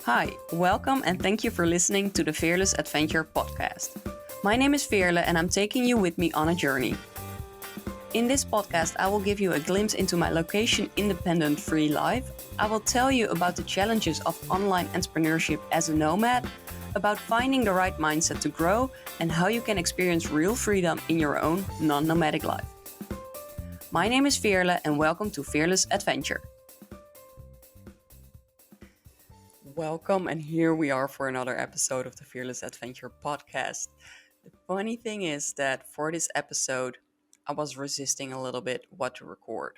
Hi, welcome and thank you for listening to the Fearless Adventure Podcast. My name is Veerle and I'm taking you with me on a journey. In this podcast, I will give you a glimpse into my location-independent free life. I will tell you about the challenges of online entrepreneurship as a nomad, about finding the right mindset to grow, and how you can experience real freedom in your own non-nomadic life. My name is Veerle and welcome to Fearless Adventure. Welcome, and here we are for another episode of the Fearless Adventure Podcast. The funny thing is that for this episode, I was resisting a little bit what to record.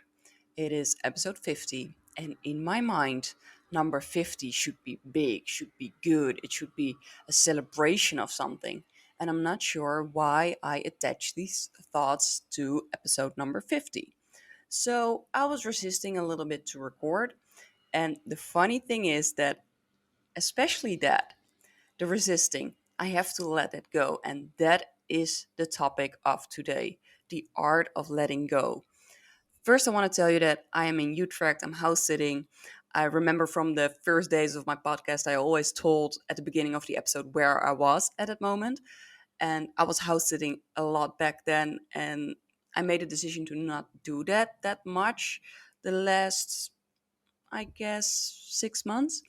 It is episode 50, and in my mind, number 50 should be big, should be good, it should be a celebration of something. And I'm not sure why I attach these thoughts to episode number 50. So I was resisting a little bit to record, and the funny thing is that especially that, the resisting, I have to let it go. And that is the topic of today, the art of letting go. First, I want to tell you that I am in Utrecht, I'm house sitting. I remember from the first days of my podcast, I always told at the beginning of the episode where I was at that moment. And I was house sitting a lot back then. And I made a decision to not do that much the last, I guess, 6 months.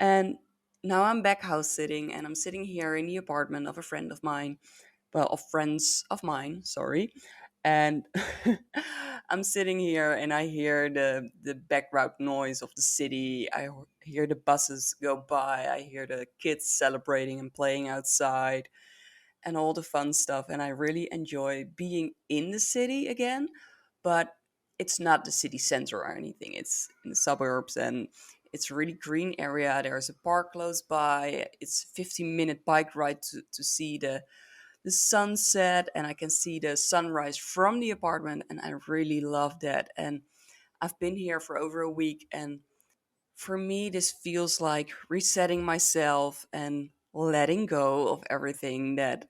And now I'm back house sitting and I'm sitting here in the apartment of a friend of mine. Well, of friends of mine, sorry. And I'm sitting here and I hear the background noise of the city. I hear the buses go by. I hear the kids celebrating and playing outside and all the fun stuff. And I really enjoy being in the city again. But it's not the city center or anything. It's in the suburbs and it's a really green area. There's a park close by. It's a 15-minute bike ride to see the sunset, and I can see the sunrise from the apartment, and I really love that. And I've been here for over a week, and for me, this feels like resetting myself and letting go of everything that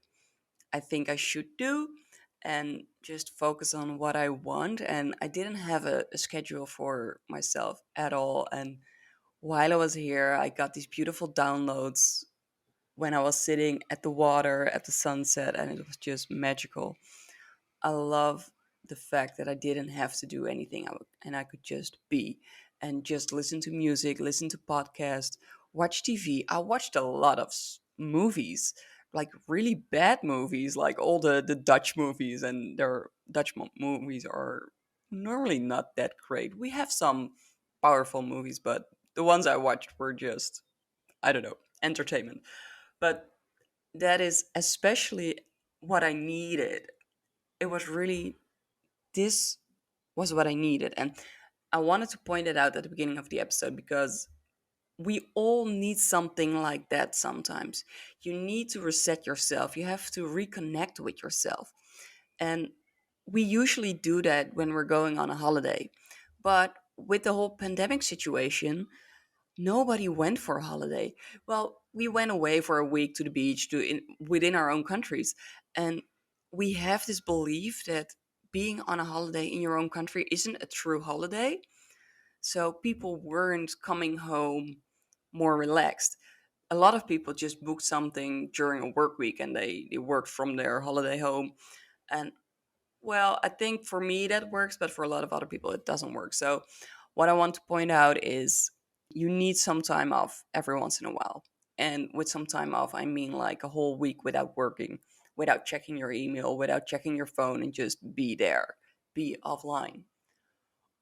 I think I should do and just focus on what I want. And I didn't have a schedule for myself at all. And while I was here, I got these beautiful downloads when I was sitting at the water at the sunset, and it was just magical. I love the fact that I didn't have to do anything and I could just be and just listen to music, listen to podcasts, watch TV. I watched a lot of movies, like really bad movies, like all the Dutch movies, and their Dutch movies are normally not that great. We have some powerful movies, but the ones I watched were just, I don't know, entertainment. But that is especially what I needed. It was really, this was what I needed. And I wanted to point it out at the beginning of the episode because we all need something like that sometimes. You need to reset yourself, you have to reconnect with yourself. And we usually do that when we're going on a holiday. But with the whole pandemic situation, nobody went for a holiday. Well, we went away for a week to the beach within our own countries. And we have this belief that being on a holiday in your own country isn't a true holiday. So people weren't coming home more relaxed. A lot of people just booked something during a work week and they worked from their holiday home. And well, I think for me that works, but for a lot of other people it doesn't work. So what I want to point out is you need some time off every once in a while. And with some time off, I mean like a whole week without working, without checking your email, without checking your phone, and just be there, be offline.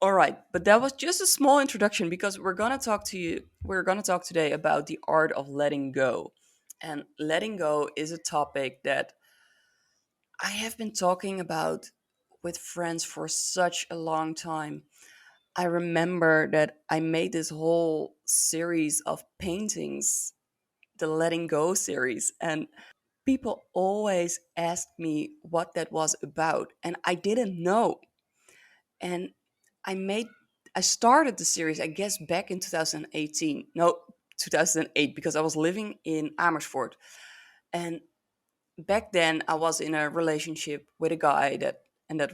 All right, but that was just a small introduction because we're going to talk today about the art of letting go. And letting go is a topic that I have been talking about with friends for such a long time. I remember that I made this whole series of paintings, the Letting Go series, and people always asked me what that was about, and I didn't know. And I made I started the series, I guess, back in 2018. No, 2008, because I was living in Amersfoort. And back then I was in a relationship with a guy that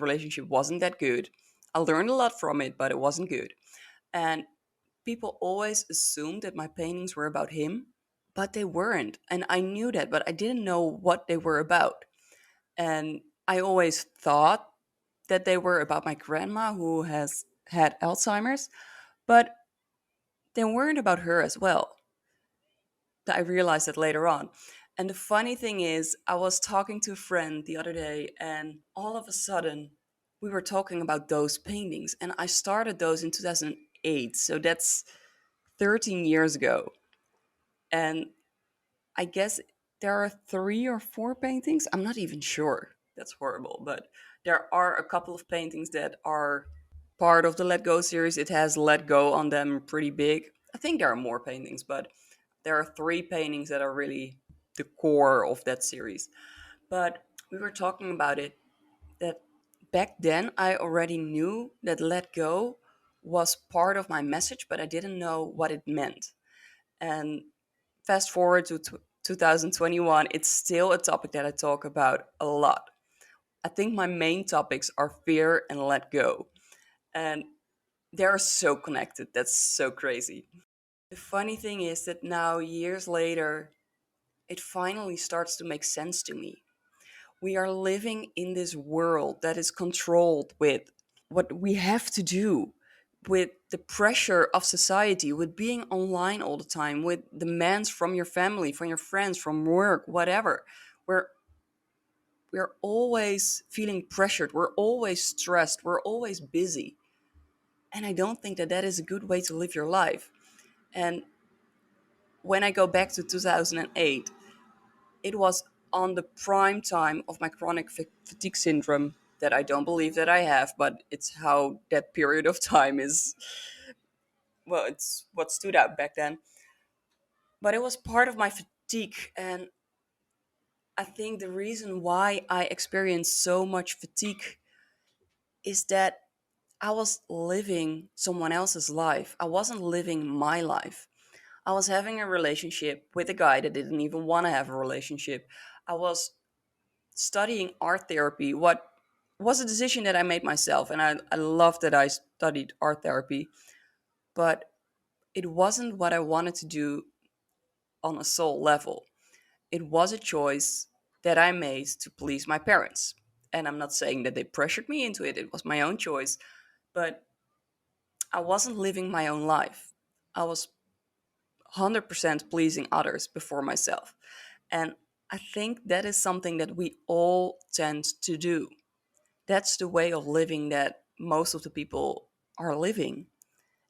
relationship wasn't that good. I learned a lot from it, but it wasn't good. And people always assumed that my paintings were about him, but they weren't. And I knew that, but I didn't know what they were about. And I always thought that they were about my grandma who has had Alzheimer's, but they weren't about her as well. I realized that later on. And the funny thing is, I was talking to a friend the other day, and all of a sudden, we were talking about those paintings. And I started those in 2008. So that's 13 years ago. And I guess there are three or four paintings. I'm not even sure. That's horrible. But there are a couple of paintings that are part of the Let Go series. It has Let Go on them pretty big. I think there are more paintings, but there are three paintings that are really the core of that series. But we were talking about it that back then I already knew that Let Go was part of my message, but I didn't know what it meant. And fast forward to 2021, it's still a topic that I talk about a lot. I think my main topics are fear and let go. And they're so connected. That's so crazy. The funny thing is that now, years later, it finally starts to make sense to me. We are living in this world that is controlled with what we have to do, with the pressure of society, with being online all the time, with demands from your family, from your friends, from work, whatever. We're we're always feeling pressured, we're always stressed, we're always busy. And I don't think that that is a good way to live your life. And when I go back to 2008, it was on the prime time of my chronic fatigue syndrome that I don't believe that I have, but it's how that period of time is. Well, it's what stood out back then. But it was part of my fatigue. And I think the reason why I experienced so much fatigue is that I was living someone else's life. I wasn't living my life. I was having a relationship with a guy that didn't even want to have a relationship. I was studying art therapy, what was a decision that I made myself. And I love that I studied art therapy, but it wasn't what I wanted to do on a soul level. It was a choice that I made to please my parents. And I'm not saying that they pressured me into it, it was my own choice, but I wasn't living my own life. I was 100% pleasing others before myself. And I think that is something that we all tend to do. That's the way of living that most of the people are living.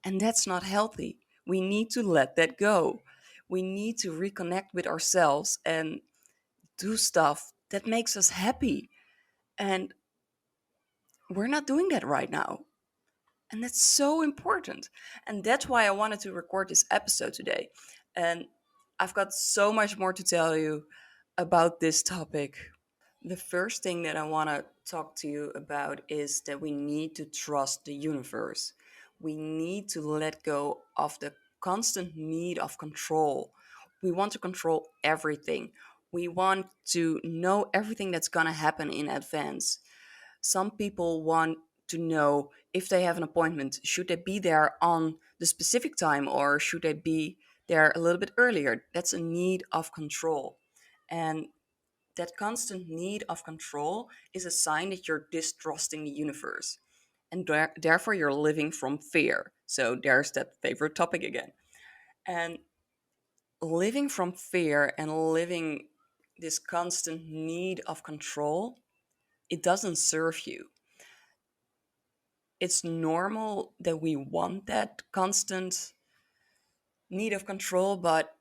And that's not healthy. We need to let that go. We need to reconnect with ourselves and do stuff that makes us happy. And we're not doing that right now. And that's so important. And that's why I wanted to record this episode today. And I've got so much more to tell you about this topic. The first thing that I want to talk to you about is that we need to trust the universe. We need to let go of the constant need of control. We want to control everything. We want to know everything that's going to happen in advance. Some people want to know if they have an appointment, should they be there on the specific time or should they be there a little bit earlier? That's a need of control. And that constant need of control is a sign that you're distrusting the universe. And therefore, you're living from fear. So there's that favorite topic again. And living from fear and living this constant need of control, it doesn't serve you. It's normal that we want that constant need of control, but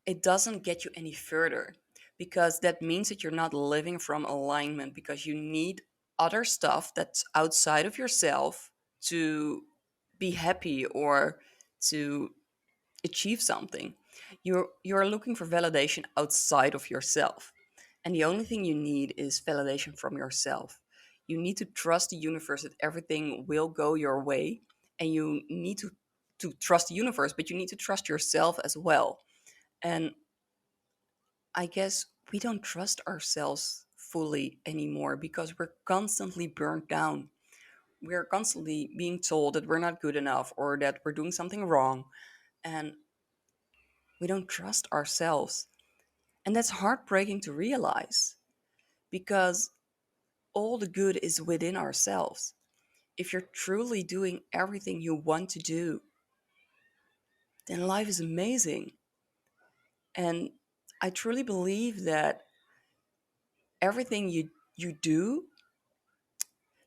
it doesn't get you any further because that means that you're not living from alignment because you need other stuff that's outside of yourself to be happy or to achieve something. You're looking for validation outside of yourself. And the only thing you need is validation from yourself. You need to trust the universe that everything will go your way. And you need to trust the universe, but you need to trust yourself as well. And I guess we don't trust ourselves fully anymore because we're constantly burnt down. we're constantly being told that we're not good enough or that we're doing something wrong, and we don't trust ourselves. And that's heartbreaking to realize because all the good is within ourselves. If you're truly doing everything you want to do, then life is amazing. And I truly believe that everything you do,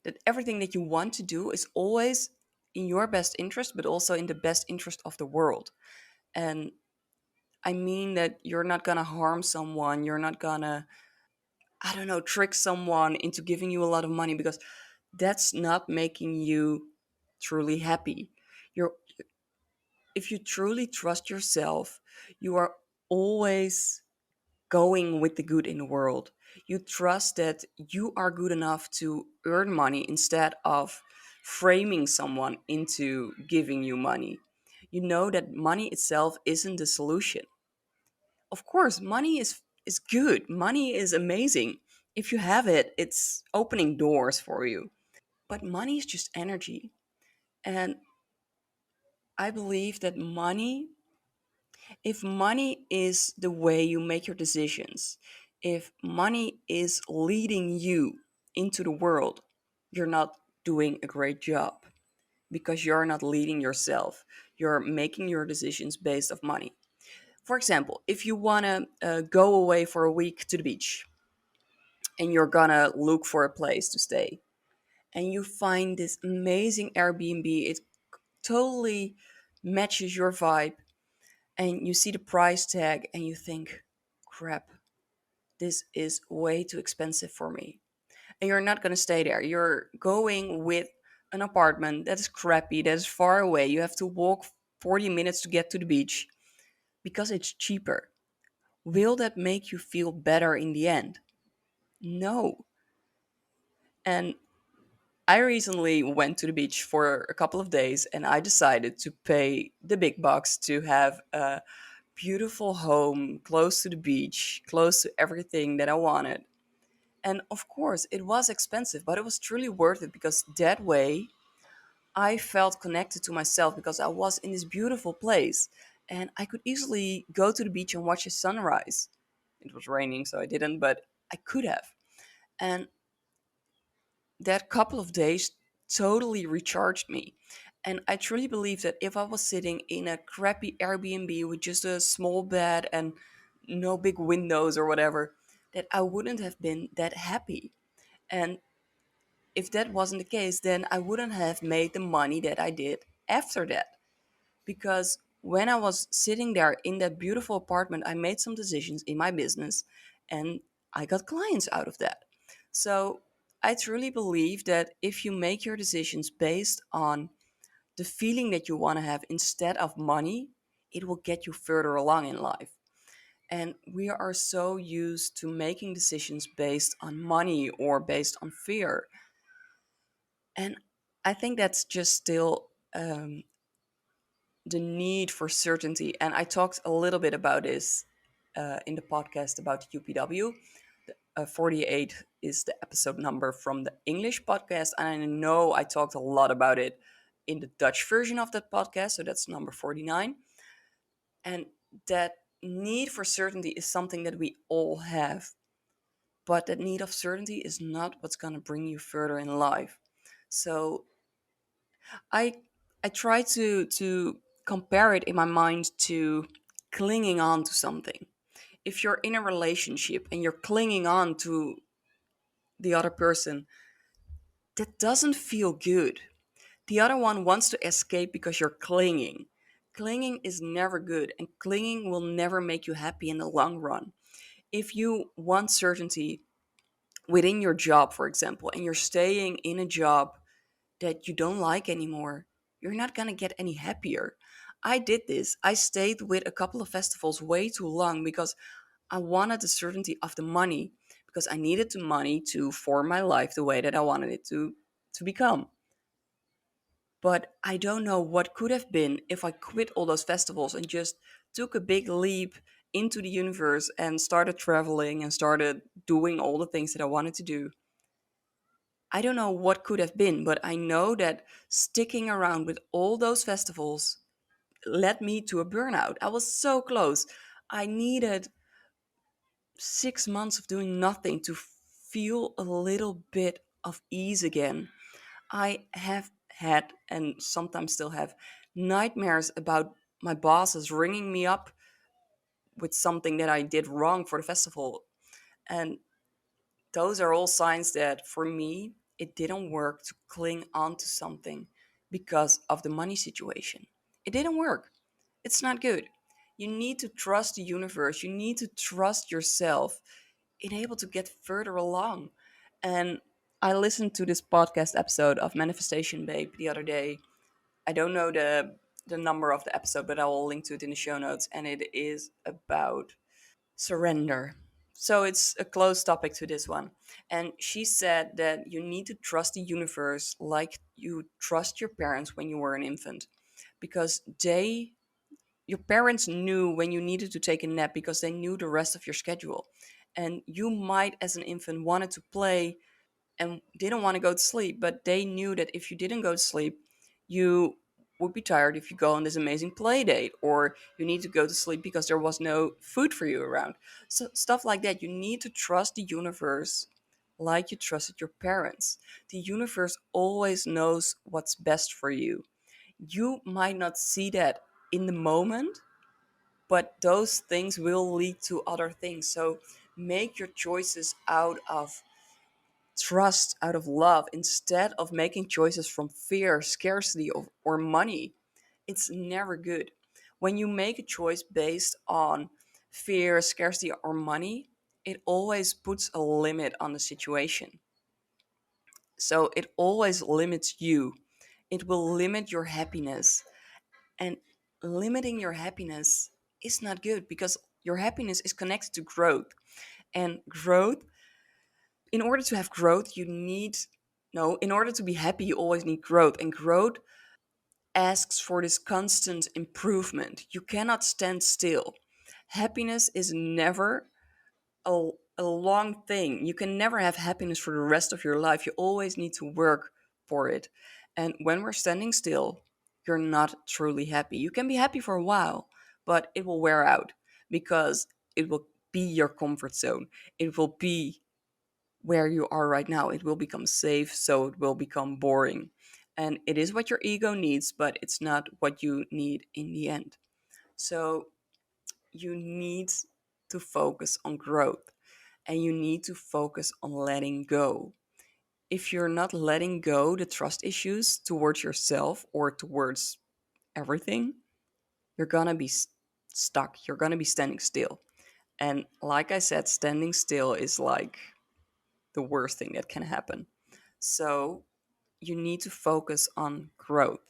that everything that you want to do is always in your best interest, but also in the best interest of the world. And I mean that you're not gonna harm someone, you're not gonna, I don't know, trick someone into giving you a lot of money because that's not making you truly happy. You're If you truly trust yourself, you are always going with the good in the world. You trust that you are good enough to earn money instead of framing someone into giving you money. You know that money itself isn't the solution. Of course, money is good. Money is amazing. If you have it, it's opening doors for you. But money is just energy. And I believe that if money is the way you make your decisions, if money is leading you into the world, you're not doing a great job because you're not leading yourself. You're making your decisions based off money. For example, if you want to go away for a week to the beach and you're gonna look for a place to stay and you find this amazing Airbnb, it totally matches your vibe, and you see the price tag and you think, crap, this is way too expensive for me. And you're not going to stay there. You're going with an apartment that is crappy, that is far away. You have to walk 40 minutes to get to the beach because it's cheaper. Will that make you feel better in the end? No. And I recently went to the beach for a couple of days and I decided to pay the big bucks to have a beautiful home close to the beach, close to everything that I wanted. And of course, it was expensive, but it was truly worth it because that way I felt connected to myself because I was in this beautiful place and I could easily go to the beach and watch a sunrise. It was raining, so I didn't, but I could have. And that couple of days totally recharged me. And I truly believe that if I was sitting in a crappy Airbnb with just a small bed and no big windows or whatever, that I wouldn't have been that happy. And if that wasn't the case, then I wouldn't have made the money that I did after that. Because when I was sitting there in that beautiful apartment, I made some decisions in my business and I got clients out of that. So I truly believe that if you make your decisions based on the feeling that you want to have instead of money, it will get you further along in life. And we are so used to making decisions based on money or based on fear. And I think that's just still the need for certainty. And I talked a little bit about this in the podcast about UPW. 48 is the episode number from the English podcast. And I know I talked a lot about it in the Dutch version of that podcast. So that's number 49. And that need for certainty is something that we all have. But that need of certainty is not what's going to bring you further in life. So I I try to compare it in my mind to clinging on to something. If you're in a relationship and you're clinging on to the other person, that doesn't feel good. The other one wants to escape because you're clinging. Clinging is never good, and clinging will never make you happy in the long run. If you want certainty within your job, for example, and you're staying in a job that you don't like anymore, you're not going to get any happier. I did this. I stayed with a couple of festivals way too long because I wanted the certainty of the money, because I needed the money to form my life the way that I wanted it to become. But I don't know what could have been if I quit all those festivals and just took a big leap into the universe and started traveling and started doing all the things that I wanted to do. I don't know what could have been, but I know that sticking around with all those festivals led me to a burnout. I was so close. I needed 6 months of doing nothing to feel a little bit of ease again. I have had, and sometimes still have, nightmares about my bosses ringing me up with something that I did wrong for the festival. And those are all signs that for me, it didn't work to cling on to something because of the money situation. It didn't work. It's not good. You need to trust the universe. You need to trust yourself in able to get further along. And I listened to this podcast episode of Manifestation Babe the other day. I don't know the number of the episode, but I will link to it in the show notes. And it is about surrender. So it's a close topic to this one. And she said that you need to trust the universe like you trust your parents when you were an infant. Because your parents knew when you needed to take a nap because they knew the rest of your schedule. And you might, as an infant, wanted to play and didn't want to go to sleep, but they knew that if you didn't go to sleep, you would be tired if you go on this amazing play date, or you need to go to sleep because there was no food for you around. So stuff like that. You need to trust the universe like you trusted your parents. The universe always knows what's best for you. You might not see that in the moment, but those things will lead to other things. So make your choices out of trust, out of love, instead of making choices from fear, scarcity, or money. It's never good. When you make a choice based on fear, scarcity, or money, it always puts a limit on the situation. So it always limits you. It will limit your happiness. And limiting your happiness is not good because your happiness is connected to growth. And growth, in order to have growth, you need, no, in order to be happy, you always need growth. And growth asks for this constant improvement. You cannot stand still. Happiness is never a long thing. You can never have happiness for the rest of your life. You always need to work for it. And when we're standing still, you're not truly happy. You can be happy for a while, but it will wear out because it will be your comfort zone. It will be where you are right now. It will become safe, so it will become boring. And it is what your ego needs, but it's not what you need in the end. So you need to focus on growth and you need to focus on letting go. If you're not letting go the trust issues towards yourself or towards everything, you're gonna be stuck. You're gonna be standing still. And like I said, standing still is like the worst thing that can happen. So you need to focus on growth.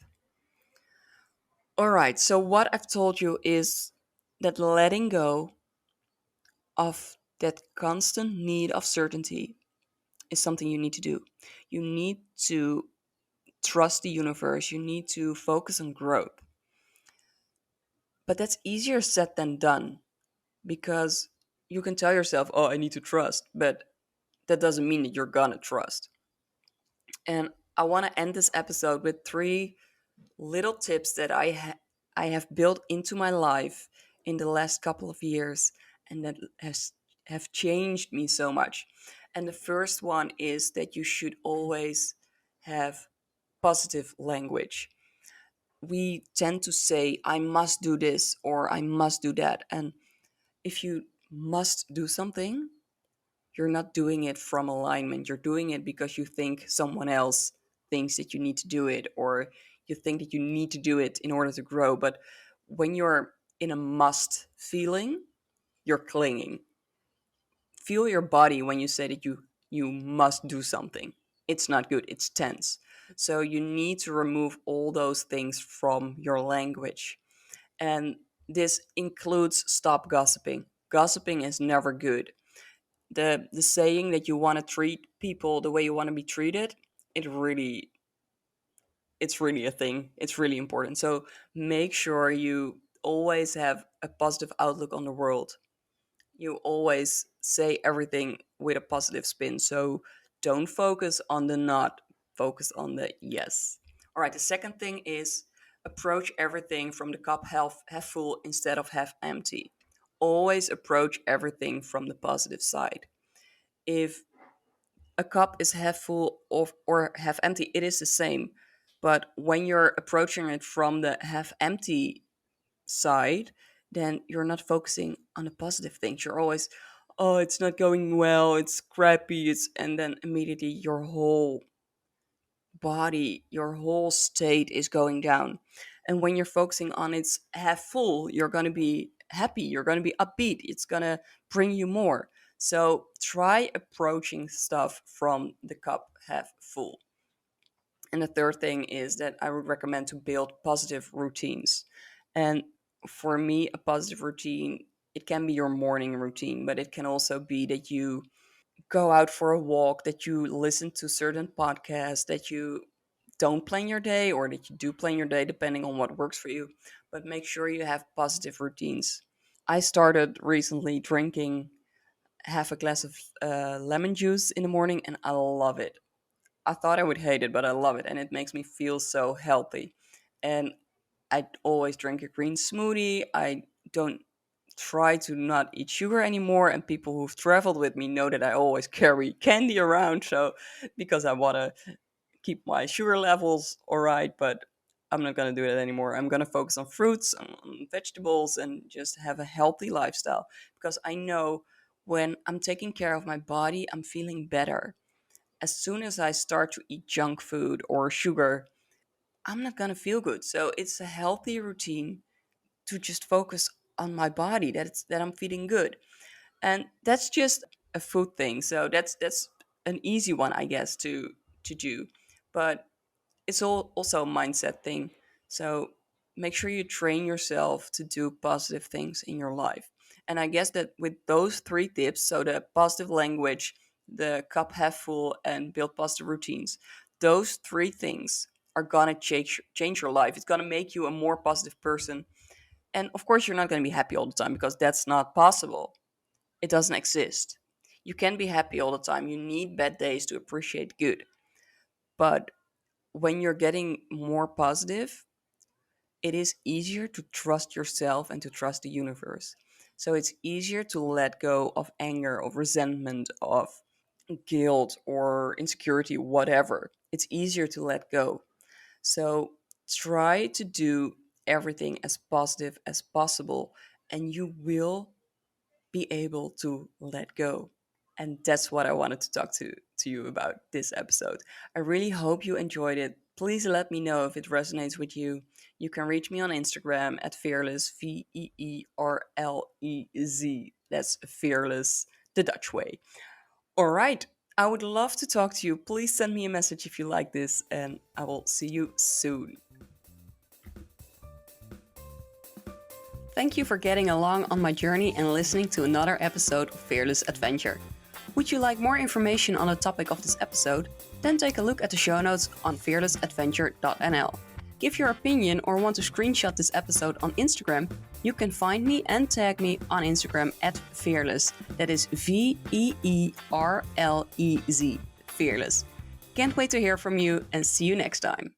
All right, so what I've told you is that letting go of that constant need of certainty is something you need to do. You need to trust the universe, you need to focus on growth. But that's easier said than done because you can tell yourself, oh, I need to trust, but that doesn't mean that you're gonna trust. And I want to end this episode with three little tips that I have built into my life in the last couple of years and that have changed me so much. And the first one is that you should always have positive language. We tend to say I must do this or I must do that, and if you must do something, you're not doing it from alignment. You're doing it because you think someone else thinks that you need to do it, or you think that you need to do it in order to grow. But when you're in a must feeling, you're clinging. Feel your body when you say that you must do something. It's not good. It's tense. So you need to remove all those things from your language. And this includes stop gossiping. Gossiping is never good. The saying that you want to treat people the way you want to be treated, it really it's really a thing. It's really important. So make sure you always have a positive outlook on the world. You always say everything with a positive spin. So Don't focus on the not, focus on the yes. All right, the second thing is approach everything from the cup half full instead of half empty. Always approach everything from the positive side. If a cup is half full or half empty, it is the same. But when you're approaching it from the half empty side, then you're not focusing on the positive things. You're always, oh, it's not going well, it's crappy, and then immediately your whole body, your whole state is going down. And when you're focusing on it's half full, you're going to be happy, you're going to be upbeat, it's going to bring you more. So try approaching stuff from the cup half full. And the third thing is that I would recommend to build positive routines. And for me, a positive routine, it can be your morning routine, but it can also be that you go out for a walk, that you listen to certain podcasts, that you don't plan your day or that you do plan your day depending on what works for you. But make sure you have positive routines. I started recently drinking half a glass of lemon juice in the morning and I love it. I thought I would hate it, but I love it and it makes me feel so healthy. And I always drink a green smoothie. I don't try to not eat sugar anymore, and people who've traveled with me know that I always carry candy around, so because I want to keep my sugar levels all right. But I'm not going to do that anymore. I'm going to focus on fruits, on vegetables, and just have a healthy lifestyle, because I know when I'm taking care of my body, I'm feeling better. As soon as I start to eat junk food or sugar, I'm not going to feel good. So it's a healthy routine to just focus on my body, that I'm feeling good. And that's just a food thing. So that's an easy one, I guess, to do. But it's also a mindset thing. So make sure you train yourself to do positive things in your life. And I guess that with those three tips, so the positive language, the cup half full, and build positive routines, those three things are gonna change your life. It's gonna make you a more positive person. And of course, you're not gonna be happy all the time, because that's not possible. It doesn't exist. You can be happy all the time. You need bad days to appreciate good. But when you're getting more positive, it is easier to trust yourself and to trust the universe. So it's easier to let go of anger, of resentment, of guilt or insecurity, whatever. It's easier to let go. So try to do everything as positive as possible, and you will be able to let go. And that's what I wanted to talk to you about this episode. I really hope you enjoyed it. Please let me know if it resonates with you. You can reach me on Instagram at fearless, Veerlez. That's fearless, the Dutch way. All right. I would love to talk to you. Please send me a message if you like this, and I will see you soon. Thank you for getting along on my journey and listening to another episode of Fearless Adventure. Would you like more information on the topic of this episode? Then take a look at the show notes on fearlessbusiness.nl. Give your opinion or want to screenshot this episode on Instagram, you can find me and tag me on Instagram at fearless. That is Veerlez. Fearless. Can't wait to hear from you and see you next time.